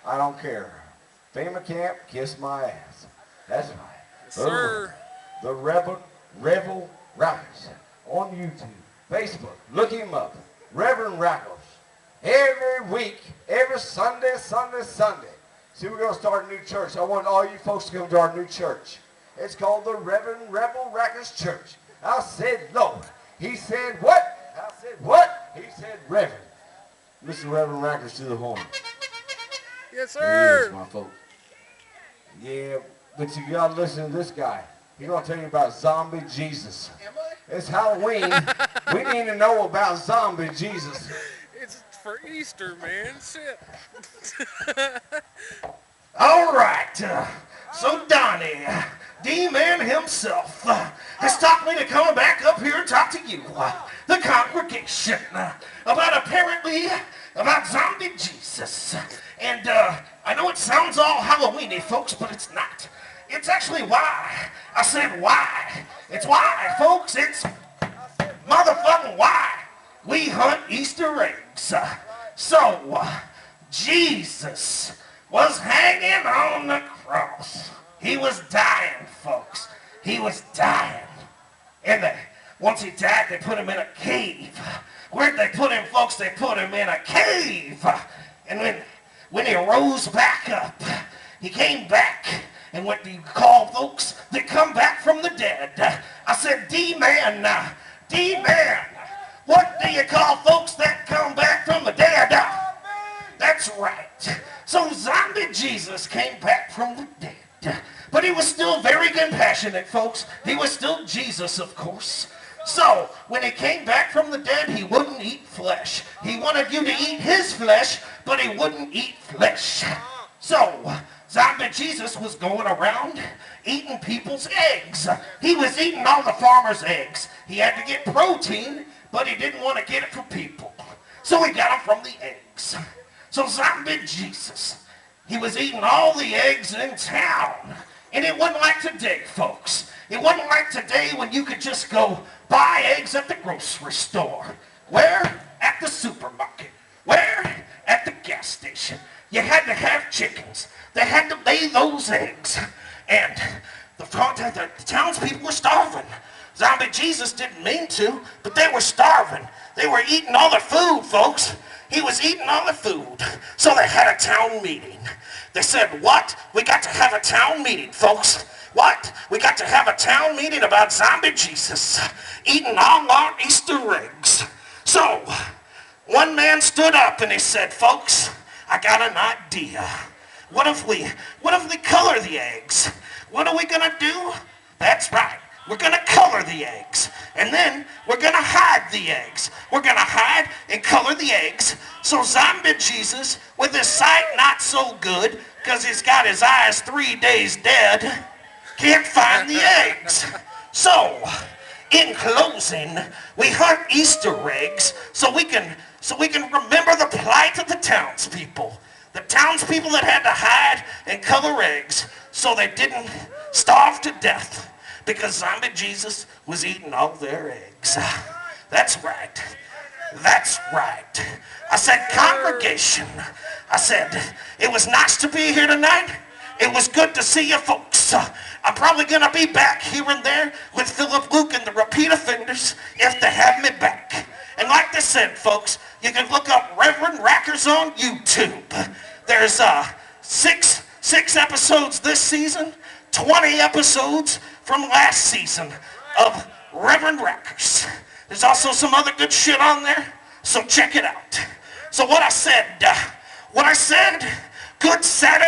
I don't care. FEMA camp, kiss my ass. That's right. Yes, sir. The Rebel Rockers on YouTube, Facebook. Look him up. Reverend Rackles. Every week, every Sunday. See, we're going to start a new church. I want all you folks to come to our new church. It's called the Reverend Rebel Rackers Church. I said, Lord. He said, what? I said, what? He said, Reverend. Mr. Reverend Rackers to the horn. Yes, There sir. he is, my folks. Yeah, but you got to listen to this guy. He's going to tell you about Zombie Jesus. It's Halloween. We need to know about Zombie Jesus. It's for Easter, man. Shit. All right. So Donnie, D-Man himself, has taught me to come back up here and talk to you, the congregation, about Zombie Jesus. And I know it sounds all Halloweeny, folks, but it's not. It's actually why. I said why. It's why, folks. It's motherfucking why we hunt Easter eggs. So, Jesus was hanging on the cross. He was dying, folks. He was dying. And once he died, they put him in a cave. Where'd they put him, folks? They put him in a cave. And when he rose back up, he came back. And what do you call folks that come back from the dead? I said, D-Man, D-Man. What do you call folks that come back from the dead? That's right. So Zombie Jesus came back from the dead. But he was still very compassionate, folks. He was still Jesus, of course. So, when he came back from the dead, he wouldn't eat flesh. He wanted you to eat his flesh, but he wouldn't eat flesh. So, Zombie Jesus was going around eating people's eggs. He was eating all the farmers' eggs. He had to get protein, but he didn't want to get it from people. So he got them from the eggs. So Zombie Jesus, he was eating all the eggs in town. And it wasn't like today, folks. It wasn't like today when you could just go buy eggs at the grocery store. Where? At the supermarket. Where? At the gas station. You had to have chickens. They had to lay those eggs. And the townspeople were starving. Zombie Jesus didn't mean to, but they were starving. They were eating all their food, folks. He was eating all the food. So they had a town meeting. They said, what? We got to have a town meeting, folks. What? We got to have a town meeting about Zombie Jesus eating all our Easter eggs. So, one man stood up and he said, folks, I got an idea. What if we color the eggs? What are we gonna do? That's right. We're gonna color the eggs. And then we're gonna hide the eggs. We're gonna hide and color the eggs. So Zombie Jesus, with his sight not so good, because he's got his eyes 3 days dead, can't find the eggs. So, in closing, we hunt Easter eggs so we can remember the plight of the townspeople. The townspeople that had to hide and color eggs so they didn't starve to death because Zombie Jesus was eating all their eggs. That's right. That's right. I said, congregation. I said, it was nice to be here tonight. It was good to see you folks. I'm probably going to be back here and there with Philip Luke and the repeat offenders if they have me back. And like they said, folks, you can look up Reverend Rackers on YouTube. There's six episodes this season, 20 episodes from last season of Reverend Rackers. There's also some other good shit on there, so check it out. So what I said, good Saturday